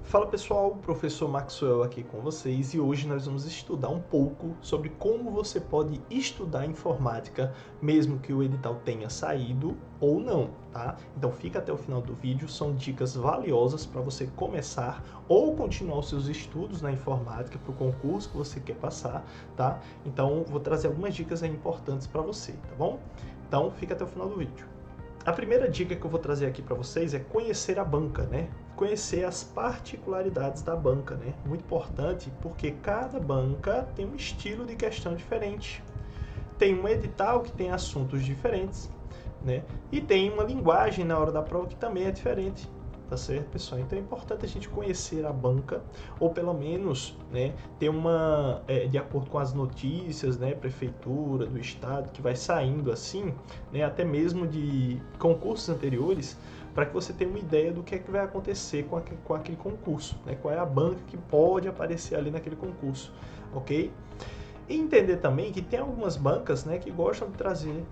Fala pessoal, o professor Maxwell aqui com vocês e hoje nós vamos estudar um pouco sobre como você pode estudar informática mesmo que o edital tenha saído ou não, tá? Então fica até o final do vídeo, são dicas valiosas para você começar ou continuar os seus estudos na informática para o concurso que você quer passar, tá? Então vou trazer algumas dicas aí importantes para você, tá bom? Então fica até o final do vídeo. A primeira dica que eu vou trazer aqui para vocês é conhecer a banca, né? Conhecer as particularidades da banca, né? Muito importante porque cada banca tem um estilo de questão diferente. Tem um edital que tem assuntos diferentes, né? E tem uma linguagem na hora da prova que também é diferente. Tá certo, pessoal? Então é importante a gente conhecer a banca, ou pelo menos, né, ter uma, de acordo com as notícias, né, prefeitura, do estado, que vai saindo assim, né, até mesmo de concursos anteriores, para que você tenha uma ideia do que é que vai acontecer com aquele concurso, né, qual é a banca que pode aparecer ali naquele concurso, ok? E entender também que tem algumas bancas, né, que gostam de trazer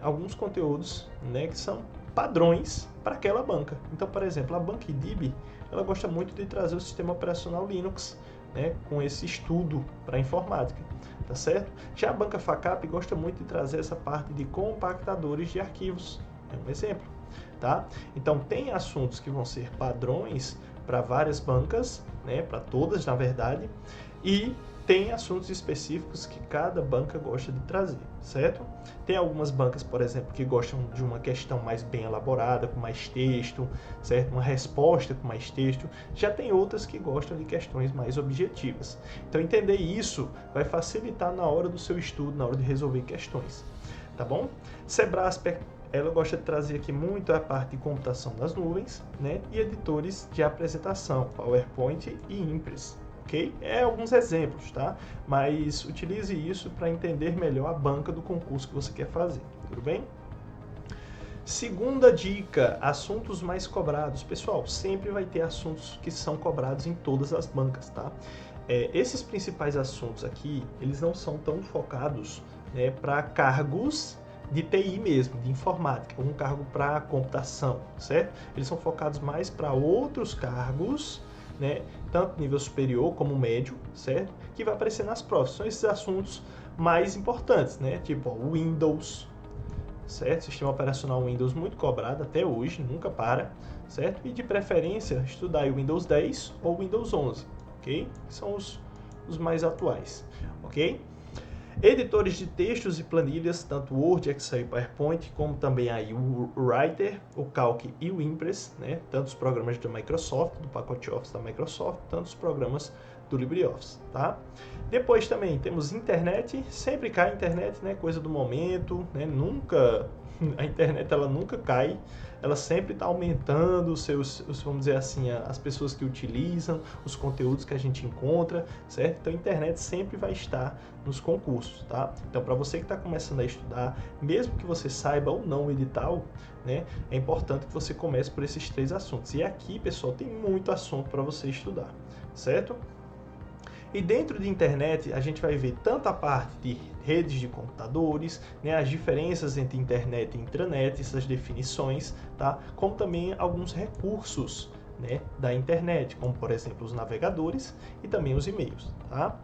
alguns conteúdos, né, que são padrões para aquela banca. Então, por exemplo, a banca IDIB, ela gosta muito de trazer o sistema operacional Linux, né, com esse estudo para informática, tá certo? Já a banca FACAP gosta muito de trazer essa parte de compactadores de arquivos, é um exemplo, tá? Então, tem assuntos que vão ser padrões para várias bancas, né, para todas, na verdade, e tem assuntos específicos que cada banca gosta de trazer, certo? Tem algumas bancas, por exemplo, que gostam de uma questão mais bem elaborada, com mais texto, certo? Uma resposta com mais texto. Já tem outras que gostam de questões mais objetivas. Então, entender isso vai facilitar na hora do seu estudo, na hora de resolver questões, tá bom? Sebrasp, ela gosta de trazer aqui muito a parte de computação nas nuvens, né? E editores de apresentação, PowerPoint e Impress. Okay? É alguns exemplos, tá? Mas utilize isso para entender melhor a banca do concurso que você quer fazer, tudo bem? Segunda dica, assuntos mais cobrados. Pessoal, sempre vai ter assuntos que são cobrados em todas as bancas, tá? Esses principais assuntos aqui, eles não são tão focados, né, para cargos de TI mesmo, de informática, um cargo para computação, certo? Eles são focados mais para outros cargos, né, tanto nível superior como médio, certo? Que vai aparecer nas provas. São esses assuntos mais importantes, né? Tipo, ó, Windows, certo? Sistema operacional Windows muito cobrado até hoje, nunca para, certo? E de preferência, estudar o Windows 10 ou Windows 11, ok? Que são os mais atuais, ok? Editores de textos e planilhas, tanto Word, Excel e PowerPoint, como também aí o Writer, o Calc e o Impress, né? Tanto os programas da Microsoft, do pacote Office da Microsoft, tanto os programas do LibreOffice, tá? Depois também temos internet, sempre cai a internet, né? Coisa do momento, né? Nunca, a internet ela nunca cai, ela sempre está aumentando vamos dizer assim, as pessoas que utilizam, os conteúdos que a gente encontra, certo? Então a internet sempre vai estar nos concursos, tá? Então para você que está começando a estudar, mesmo que você saiba ou não o edital, né? É importante que você comece por esses três assuntos. E aqui, pessoal, tem muito assunto para você estudar, certo? E dentro de internet, a gente vai ver tanto a parte de redes de computadores, né, as diferenças entre internet e intranet, essas definições, tá? Como também alguns recursos, né, da internet, como por exemplo os navegadores e também os e-mails, tá?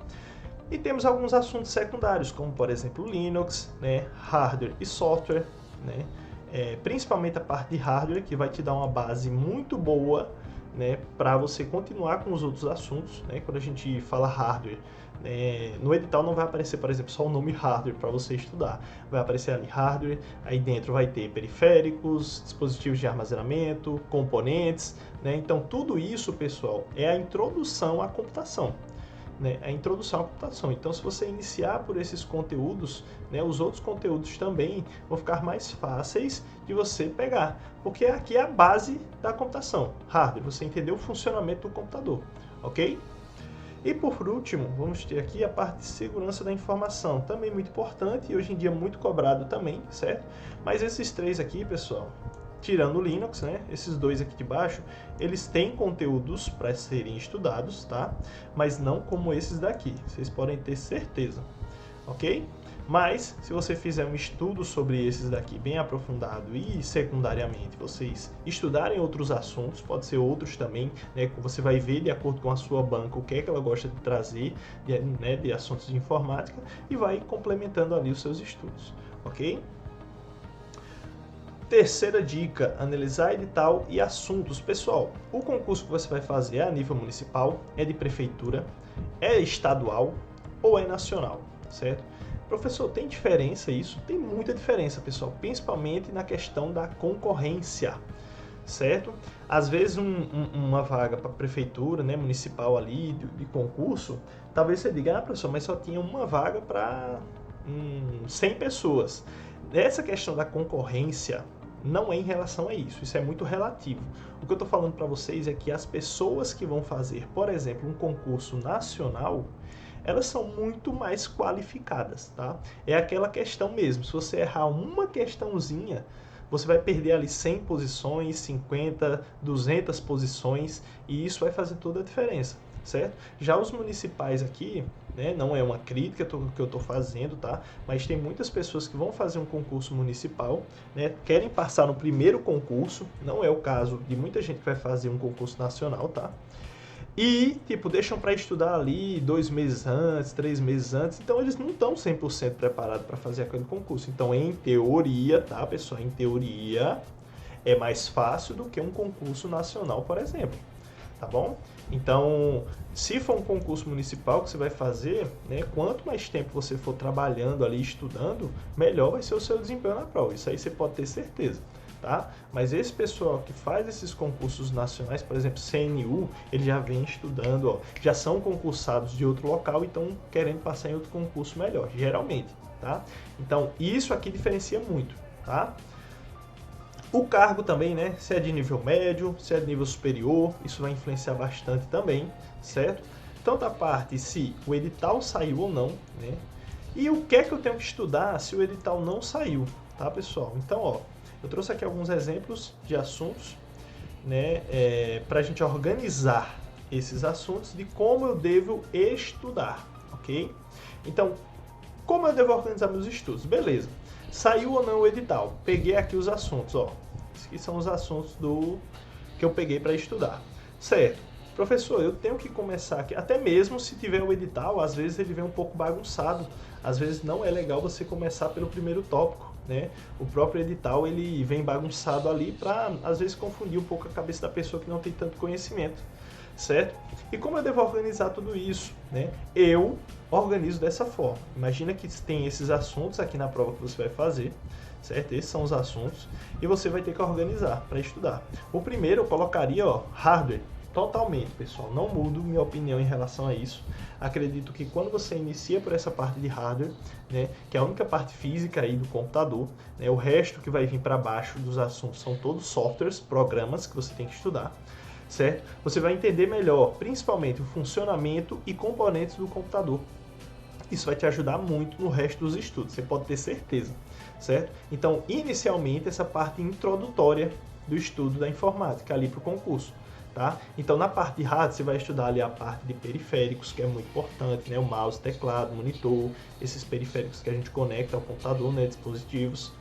E temos alguns assuntos secundários, como por exemplo Linux, né, hardware e software, né? Principalmente a parte de hardware, que vai te dar uma base muito boa, né, para você continuar com os outros assuntos, né? Quando a gente fala hardware, né, no edital não vai aparecer, por exemplo, só o nome hardware para você estudar. Vai aparecer ali hardware, aí dentro vai ter periféricos, dispositivos de armazenamento, componentes, né? Então tudo isso, pessoal, é a introdução à computação. Né, a introdução à computação. Então, se você iniciar por esses conteúdos, né, os outros conteúdos também vão ficar mais fáceis de você pegar, porque aqui é a base da computação, hardware, você entendeu o funcionamento do computador, ok? E por último, vamos ter aqui a parte de segurança da informação, também muito importante e hoje em dia muito cobrado também, certo? Mas esses três aqui, pessoal, tirando o Linux, né? Esses dois aqui de baixo, eles têm conteúdos para serem estudados, tá? Mas não como esses daqui, vocês podem ter certeza, ok? Mas, se você fizer um estudo sobre esses daqui bem aprofundado e, secundariamente, vocês estudarem outros assuntos, pode ser outros também, né? Você vai ver, de acordo com a sua banca, o que é que ela gosta de trazer, né, de assuntos de informática, e vai complementando ali os seus estudos, ok? Terceira dica, analisar edital e assuntos. Pessoal, o concurso que você vai fazer é a nível municipal, é de prefeitura, é estadual ou é nacional, certo? Professor, tem diferença isso? Tem muita diferença, pessoal, principalmente na questão da concorrência, certo? Às vezes uma vaga para prefeitura, né, municipal ali, de concurso, talvez você diga, professor, mas só tinha uma vaga para 100 pessoas. Essa questão da concorrência não é em relação a isso é muito relativo. O que eu estou falando para vocês é que as pessoas que vão fazer, por exemplo, um concurso nacional, elas são muito mais qualificadas, tá? É aquela questão mesmo, se você errar uma questãozinha, você vai perder ali 100 posições, 50, 200 posições, e isso vai fazer toda a diferença, certo? Já os municipais aqui, né, não é uma crítica que eu estou fazendo, tá? Mas tem muitas pessoas que vão fazer um concurso municipal, né, querem passar no primeiro concurso, não é o caso de muita gente que vai fazer um concurso nacional, tá? E, tipo, deixam para estudar ali 2 meses antes, 3 meses antes, então eles não estão 100% preparados para fazer aquele concurso. Então, em teoria, tá, pessoal? Em teoria, é mais fácil do que um concurso nacional, por exemplo, tá bom? Então, se for um concurso municipal que você vai fazer, né, quanto mais tempo você for trabalhando ali, estudando, melhor vai ser o seu desempenho na prova. Isso aí você pode ter certeza. Tá? Mas esse pessoal que faz esses concursos nacionais, por exemplo, CNU, ele já vem estudando, ó, já são concursados de outro local e estão querendo passar em outro concurso melhor, geralmente, tá? Então, isso aqui diferencia muito, tá? O cargo também, né? Se é de nível médio, se é de nível superior, isso vai influenciar bastante também, certo? Tanto a parte se o edital saiu ou não, né? E o que é que eu tenho que estudar se o edital não saiu, tá, pessoal? Então, ó, eu trouxe aqui alguns exemplos de assuntos, né, para a gente organizar esses assuntos de como eu devo estudar, ok? Então, como eu devo organizar meus estudos? Beleza. Saiu ou não o edital? Peguei aqui os assuntos, ó. Esses aqui são os assuntos que eu peguei para estudar. Certo. Professor, eu tenho que começar aqui, até mesmo se tiver o edital, às vezes ele vem um pouco bagunçado. Às vezes não é legal você começar pelo primeiro tópico, né? O próprio edital, ele vem bagunçado ali para, às vezes, confundir um pouco a cabeça da pessoa que não tem tanto conhecimento, certo? E como eu devo organizar tudo isso, né? Eu organizo dessa forma. Imagina que tem esses assuntos aqui na prova que você vai fazer, certo? Esses são os assuntos e você vai ter que organizar para estudar. O primeiro eu colocaria, ó, hardware. Totalmente, pessoal. Não mudo minha opinião em relação a isso. Acredito que quando você inicia por essa parte de hardware, né, que é a única parte física aí do computador, né, o resto que vai vir para baixo dos assuntos são todos softwares, programas que você tem que estudar, certo? Você vai entender melhor, principalmente, o funcionamento e componentes do computador. Isso vai te ajudar muito no resto dos estudos, você pode ter certeza, certo? Então, inicialmente, essa parte introdutória do estudo da informática ali para o concurso. Tá? Então, na parte de hardware, você vai estudar ali a parte de periféricos, que é muito importante, né? O mouse, teclado, monitor, esses periféricos que a gente conecta ao computador, né? Dispositivos.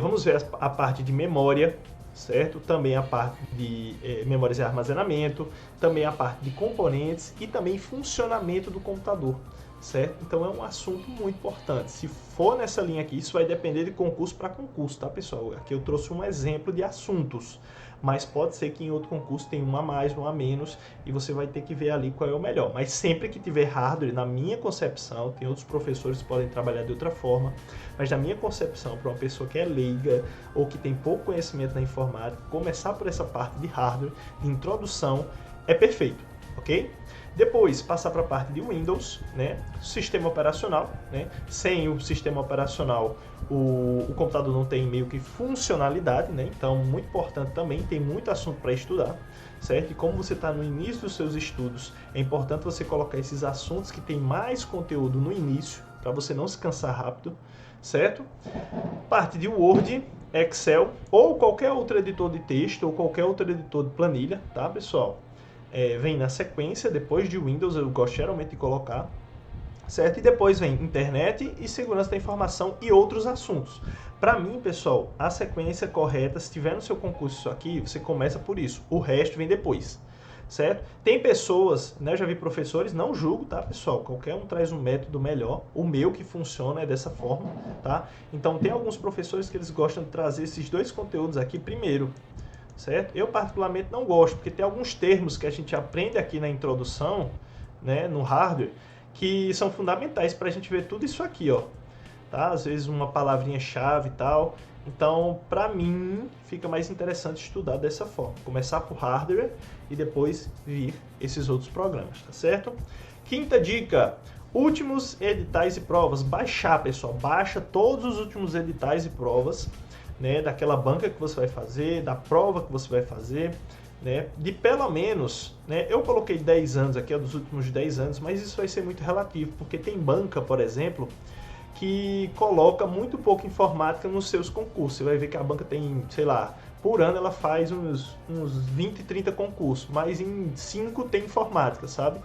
Vamos ver a parte de memória, certo? Também a parte de memórias e armazenamento, também a parte de componentes e também funcionamento do computador, certo? Então é um assunto muito importante. Se for nessa linha aqui, isso vai depender de concurso para concurso, tá, pessoal? Aqui eu trouxe um exemplo de assuntos, mas pode ser que em outro concurso tenha um a mais, um a menos, e você vai ter que ver ali qual é o melhor. Mas sempre que tiver hardware, na minha concepção, tem outros professores que podem trabalhar de outra forma, mas na minha concepção, para uma pessoa que é leiga ou que tem pouco conhecimento na informática, começar por essa parte de hardware, de introdução, é perfeito, ok? Depois, passar para a parte de Windows, né? Sistema operacional, né? Sem o sistema operacional, o computador não tem meio que funcionalidade, né? Então, muito importante também, tem muito assunto para estudar, certo? E como você está no início dos seus estudos, é importante você colocar esses assuntos que tem mais conteúdo no início, para você não se cansar rápido, certo? Parte de Word, Excel, ou qualquer outro editor de texto, ou qualquer outro editor de planilha, tá, pessoal? Vem na sequência, depois de Windows, eu gosto geralmente de colocar. certo? E depois vem internet e segurança da informação e outros assuntos. Para mim, pessoal, a sequência correta, se tiver no seu concurso isso aqui, você começa por isso. O resto vem depois, certo? Tem pessoas, né, eu já vi professores, não julgo, tá, pessoal? Qualquer um traz um método melhor. O meu que funciona é dessa forma, tá? Então, tem alguns professores que eles gostam de trazer esses dois conteúdos aqui primeiro, certo? Eu, particularmente, não gosto, porque tem alguns termos que a gente aprende aqui na introdução, né, no hardware, que são fundamentais para a gente ver tudo isso aqui, ó. Tá? Às vezes uma palavrinha-chave e tal. Então, para mim, fica mais interessante estudar dessa forma. Começar por hardware e depois vir esses outros programas, tá certo? Quinta dica, últimos editais e provas. Baixar, pessoal. Baixa todos os últimos editais e provas, né, daquela banca que você vai fazer, da prova que você vai fazer, né, de pelo menos, né, eu coloquei 10 anos aqui, dos últimos 10 anos, mas isso vai ser muito relativo, porque tem banca, por exemplo, que coloca muito pouco informática nos seus concursos. Você vai ver que a banca tem, sei lá, por ano ela faz uns 20, 30 concursos, mas em 5 tem informática, sabe?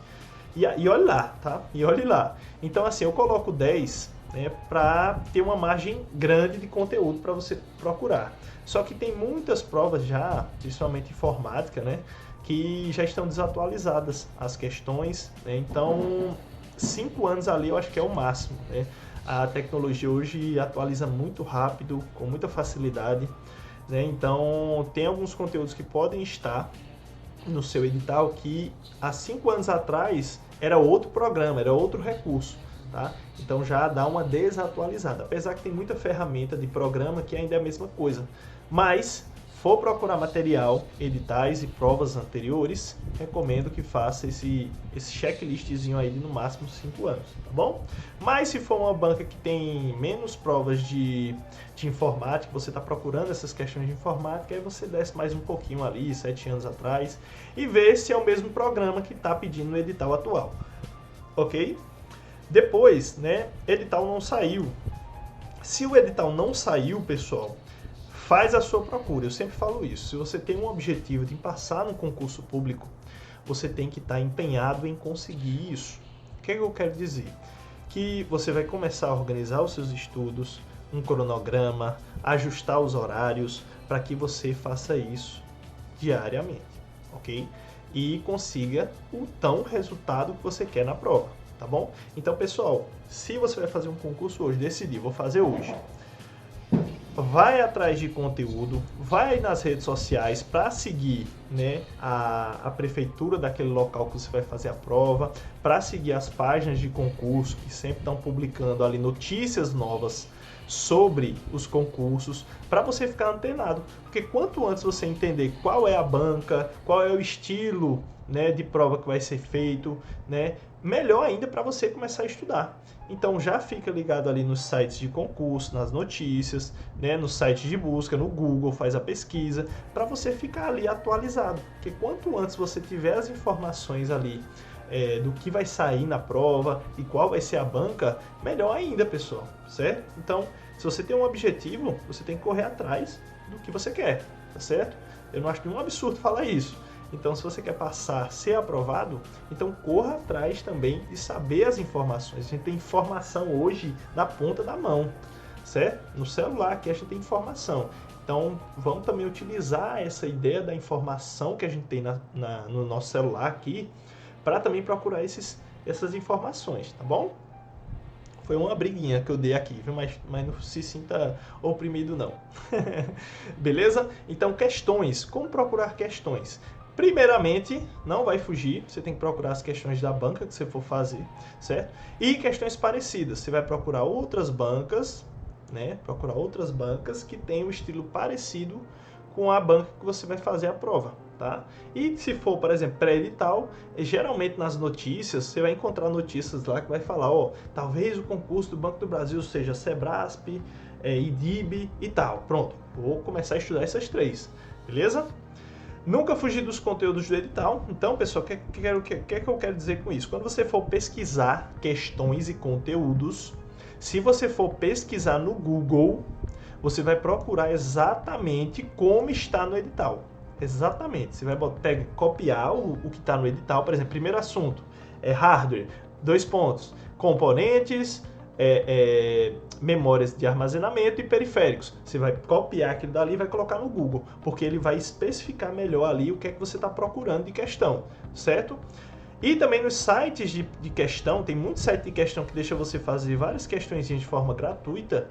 E olha lá, tá? E olhe lá. Então, assim, eu coloco 10, né, para ter uma margem grande de conteúdo para você procurar. Só que tem muitas provas já, principalmente informática, né, que já estão desatualizadas as questões, né? Então, 5 anos ali eu acho que é o máximo, né? A tecnologia hoje atualiza muito rápido, com muita facilidade, né? Então, tem alguns conteúdos que podem estar no seu edital que há 5 anos atrás era outro programa, era outro recurso, tá? Então já dá uma desatualizada, apesar que tem muita ferramenta de programa que ainda é a mesma coisa. Mas, for procurar material, editais e provas anteriores, recomendo que faça esse checklistzinho aí de no máximo 5 anos, tá bom? Mas se for uma banca que tem menos provas de informática, você está procurando essas questões de informática, aí você desce mais um pouquinho ali, 7 anos atrás, e vê se é o mesmo programa que está pedindo no edital atual, ok? Depois, né, edital não saiu. Se o edital não saiu, pessoal, faz a sua procura. Eu sempre falo isso. Se você tem um objetivo de passar no concurso público, você tem que estar empenhado em conseguir isso. O que é que eu quero dizer? Que você vai começar a organizar os seus estudos, um cronograma, ajustar os horários para que você faça isso diariamente, ok? E consiga o tão resultado que você quer na prova, tá bom? Então, pessoal, se você vai fazer um concurso hoje, decidir, vou fazer hoje, vai atrás de conteúdo, vai nas redes sociais para seguir, né, a prefeitura daquele local que você vai fazer a prova, para seguir as páginas de concurso que sempre estão publicando ali notícias novas sobre os concursos, para você ficar antenado, porque quanto antes você entender qual é a banca, qual é o estilo, né, de prova que vai ser feito, né, melhor ainda para você começar a estudar. Então já fica ligado ali nos sites de concurso, nas notícias, né, no site de busca, no Google, faz a pesquisa, para você ficar ali atualizado. Porque quanto antes você tiver as informações ali do que vai sair na prova e qual vai ser a banca, melhor ainda, pessoal, certo? Então, se você tem um objetivo, você tem que correr atrás do que você quer, tá certo? Eu não acho nenhum absurdo falar isso. Então, se você quer passar, ser aprovado, então corra atrás também de saber as informações. A gente tem informação hoje na ponta da mão, certo? No celular aqui a gente tem informação. Então, vamos também utilizar essa ideia da informação que a gente tem no nosso celular aqui para também procurar essas informações, tá bom? Foi uma briguinha que eu dei aqui, viu? Mas não se sinta oprimido, não. Beleza? Então, questões. Como procurar questões? Primeiramente, não vai fugir, você tem que procurar as questões da banca que você for fazer, certo? E questões parecidas, você vai procurar outras bancas, né? Procurar outras bancas que tenham um estilo parecido com a banca que você vai fazer a prova, tá? E se for, por exemplo, pré-edital, geralmente nas notícias, você vai encontrar notícias lá que vai falar, ó, talvez o concurso do Banco do Brasil seja Sebrasp, IDIB e tal. Pronto, vou começar a estudar essas 3, beleza? Nunca fugir dos conteúdos do edital. Então, pessoal, o que eu quero dizer com isso? Quando você for pesquisar questões e conteúdos, se você for pesquisar no Google, você vai procurar exatamente como está no edital. Exatamente. Você vai copiar o que está no edital. Por exemplo, primeiro assunto é hardware. Dois pontos. Componentes, memórias de armazenamento e periféricos. Você vai copiar aquilo dali e vai colocar no Google, porque ele vai especificar melhor ali o que é que você está procurando de questão, certo? E também nos sites de questão, tem muito site de questão que deixa você fazer várias questões de forma gratuita,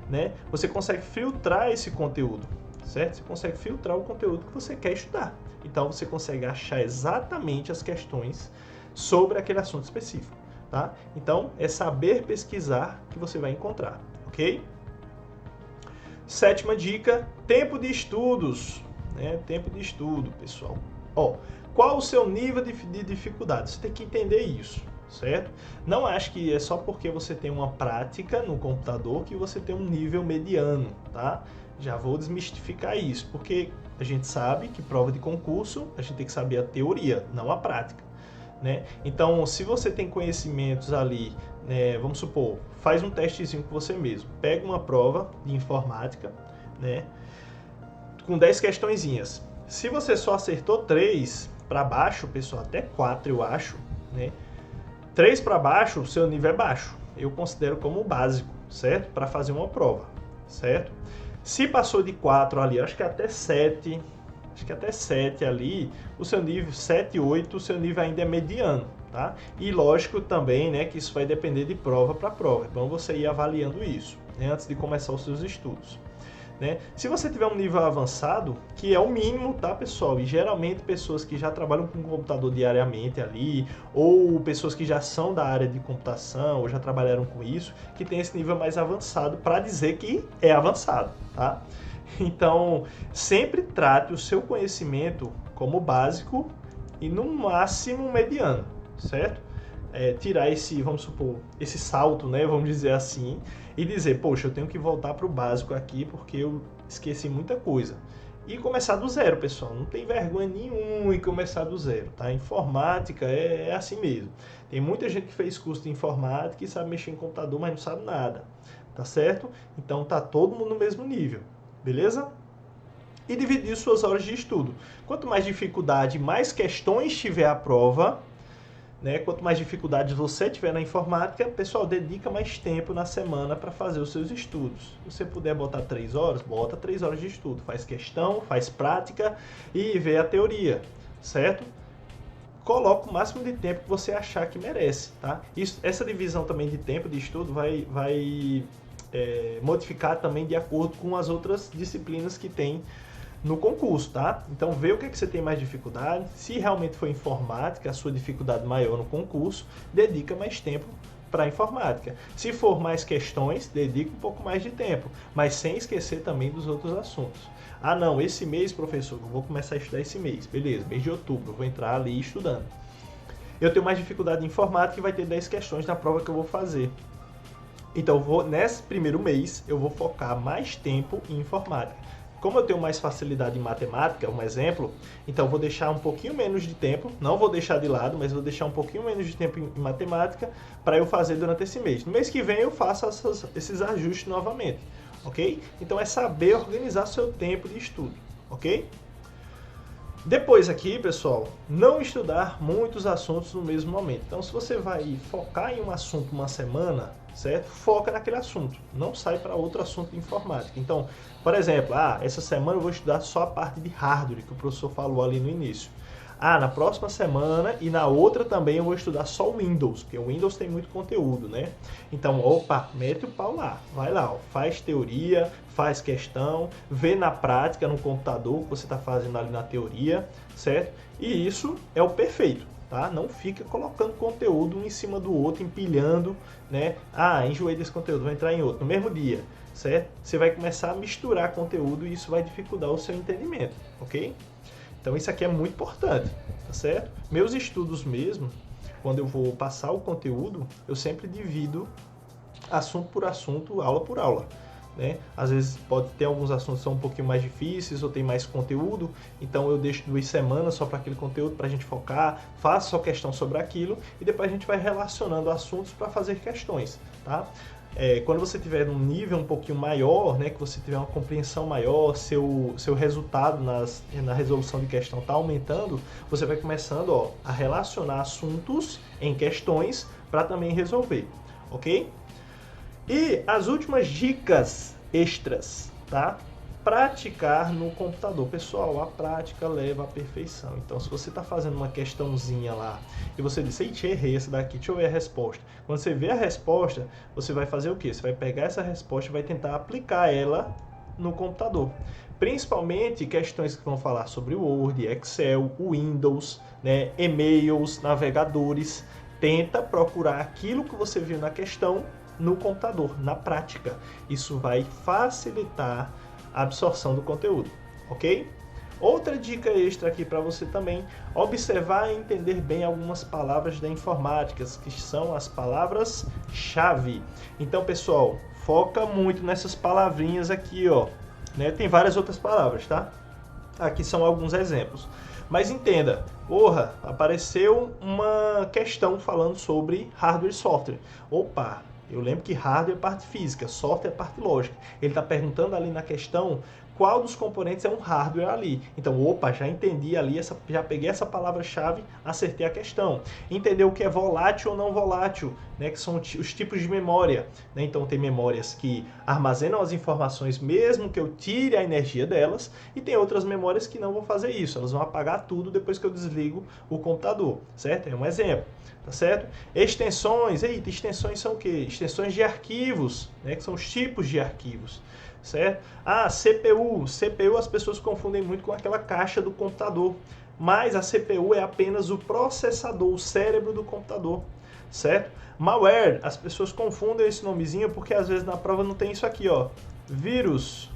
né? Você consegue filtrar esse conteúdo, certo? Você consegue filtrar o conteúdo que você quer estudar. Então você consegue achar exatamente as questões sobre aquele assunto específico, tá? Então é saber pesquisar que você vai encontrar, ok? Sétima dica, tempo de estudos, né? Tempo de estudo, pessoal. Ó, qual o seu nível de dificuldade? Você tem que entender isso, certo? Não acho que é só porque você tem uma prática no computador que você tem um nível mediano, tá? Já vou desmistificar isso, porque a gente sabe que prova de concurso, a gente tem que saber a teoria, não a prática, né? Então, se você tem conhecimentos ali, né, vamos supor, faz um testezinho com você mesmo. Pega uma prova de informática, né, com 10 questõezinhas. Se você só acertou 3 para baixo, pessoal, até 4 eu acho, né? 3 para baixo, o seu nível é baixo. Eu considero como básico, certo? Para fazer uma prova, certo? Se passou de 4 ali, acho que até 7 ali, o seu nível 7, 8, o seu nível ainda é mediano, tá? E lógico também, né, que isso vai depender de prova para prova. Então você ir avaliando isso, né, antes de começar os seus estudos, né? Se você tiver um nível avançado, que é o mínimo, tá, pessoal? E geralmente pessoas que já trabalham com computador diariamente ali, ou pessoas que já são da área de computação, ou já trabalharam com isso, que tem esse nível mais avançado para dizer que é avançado, tá? Então, sempre trate o seu conhecimento como básico e no máximo mediano, certo? Tirar esse, vamos supor, esse salto, né, vamos dizer assim, e dizer, poxa, eu tenho que voltar para o básico aqui porque eu esqueci muita coisa. E começar do zero, pessoal. Não tem vergonha nenhuma em começar do zero, tá? Informática é assim mesmo. Tem muita gente que fez curso de informática e sabe mexer em computador, mas não sabe nada, tá certo? Então tá todo mundo no mesmo nível, beleza? E dividir suas horas de estudo. Quanto mais dificuldade, mais questões tiver a prova, né? Quanto mais dificuldades você tiver na informática, pessoal, dedica mais tempo na semana para fazer os seus estudos. Se você puder botar 3 horas, bota 3 horas de estudo. Faz questão, faz prática e vê a teoria, certo? Coloca o máximo de tempo que você achar que merece, tá? Essa divisão também de tempo de estudo vai modificar também de acordo com as outras disciplinas que tem no concurso, tá? Então vê o que você tem mais dificuldade. Se realmente for informática, a sua dificuldade maior no concurso, dedica mais tempo para informática. Se for mais questões, dedica um pouco mais de tempo, mas sem esquecer também dos outros assuntos. Ah não, esse mês, professor, eu vou começar a estudar esse mês. Beleza, mês de outubro, eu vou entrar ali estudando. Eu tenho mais dificuldade em informática e vai ter 10 questões na prova que eu vou fazer. Então, nesse primeiro mês, eu vou focar mais tempo em informática. Como eu tenho mais facilidade em matemática, um exemplo, então vou deixar um pouquinho menos de tempo, não vou deixar de lado, mas vou deixar um pouquinho menos de tempo em matemática para eu fazer durante esse mês. No mês que vem eu faço esses ajustes novamente, ok? Então é saber organizar seu tempo de estudo, ok? Depois aqui, pessoal, não estudar muitos assuntos no mesmo momento. Então, se você vai focar em um assunto uma semana, certo? Foca naquele assunto, não sai para outro assunto de informática. Então, por exemplo, essa semana eu vou estudar só a parte de hardware, que o professor falou ali no início. Na próxima semana e na outra também eu vou estudar só o Windows, porque o Windows tem muito conteúdo, né? Então, mete o pau lá, vai lá, faz teoria, faz questão, vê na prática, no computador, o que você está fazendo ali na teoria, certo? E isso é o perfeito, tá? Não fica colocando conteúdo um em cima do outro, empilhando, né? Enjoei desse conteúdo, vou entrar em outro, no mesmo dia, certo? Você vai começar a misturar conteúdo e isso vai dificultar o seu entendimento, ok? Então isso aqui é muito importante, tá certo? Meus estudos mesmo, quando eu vou passar o conteúdo, eu sempre divido assunto por assunto, aula por aula, né? Às vezes pode ter alguns assuntos que são um pouquinho mais difíceis ou tem mais conteúdo, então eu deixo 2 semanas só para aquele conteúdo para a gente focar, faço só questão sobre aquilo e depois a gente vai relacionando assuntos para fazer questões, tá? Quando você tiver um nível um pouquinho maior, né, que você tiver uma compreensão maior, seu resultado na resolução de questão está aumentando, você vai começando a relacionar assuntos em questões para também resolver, ok? E as últimas dicas extras, tá? Praticar no computador. Pessoal, a prática leva à perfeição. Então, se você está fazendo uma questãozinha lá e você disse, eita, errei essa daqui, deixa eu ver a resposta. Quando você vê a resposta, você vai fazer o quê? Você vai pegar essa resposta e vai tentar aplicar ela no computador. Principalmente questões que vão falar sobre o Word, Excel, Windows, né, e-mails, navegadores. Tenta procurar aquilo que você viu na questão no computador, na prática. Isso vai facilitar a absorção do conteúdo, ok? Outra dica extra aqui para você também, observar e entender bem algumas palavras da informática, que são as palavras-chave. Então, pessoal, foca muito nessas palavrinhas aqui, ó. Né? Tem várias outras palavras, tá? Aqui são alguns exemplos. Mas entenda, porra, apareceu uma questão falando sobre hardware e software. Opa, eu lembro que hardware é parte física, software é parte lógica. Ele está perguntando ali na questão qual dos componentes é um hardware ali. Então, opa, já entendi ali, já peguei essa palavra-chave, acertei a questão. Entendeu o que é volátil ou não volátil, né? Que são os tipos de memória. Né? Então, tem memórias que armazenam as informações mesmo que eu tire a energia delas, e tem outras memórias que não vão fazer isso. Elas vão apagar tudo depois que eu desligo o computador, certo? É um exemplo. Tá certo? Extensões, eita, extensões são o quê? Extensões de arquivos, né? Que são os tipos de arquivos, certo? Ah, CPU as pessoas confundem muito com aquela caixa do computador, mas a CPU é apenas o processador, o cérebro do computador, certo? Malware, as pessoas confundem esse nomezinho porque às vezes na prova não tem isso aqui, ó. Vírus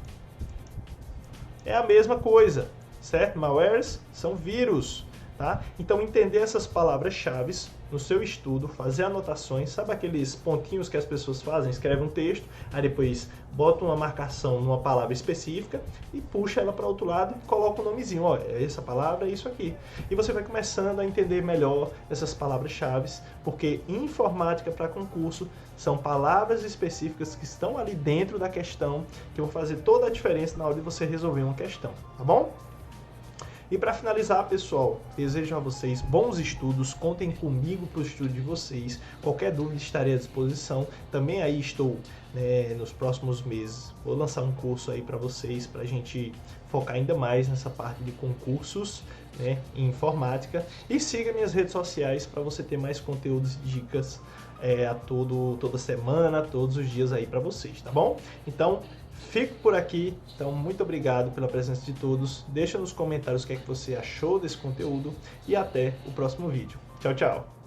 é a mesma coisa, certo? Malwares são vírus. Tá? Então, entender essas palavras-chave no seu estudo, fazer anotações, sabe aqueles pontinhos que as pessoas fazem? Escreve um texto, aí depois bota uma marcação numa palavra específica e puxa ela para o outro lado e coloca o nomezinho. Ó, essa palavra é isso aqui. E você vai começando a entender melhor essas palavras-chave, porque informática para concurso são palavras específicas que estão ali dentro da questão que vão fazer toda a diferença na hora de você resolver uma questão, tá bom? E para finalizar, pessoal, desejo a vocês bons estudos, contem comigo para o estudo de vocês. Qualquer dúvida estarei à disposição. Também aí estou, né, nos próximos meses, vou lançar um curso aí para vocês, para a gente focar ainda mais nessa parte de concursos, né, em informática. E siga minhas redes sociais para você ter mais conteúdos e dicas toda semana, todos os dias aí para vocês, tá bom? Então, fico por aqui, então muito obrigado pela presença de todos, deixa nos comentários o que é que você achou desse conteúdo e até o próximo vídeo. Tchau, tchau!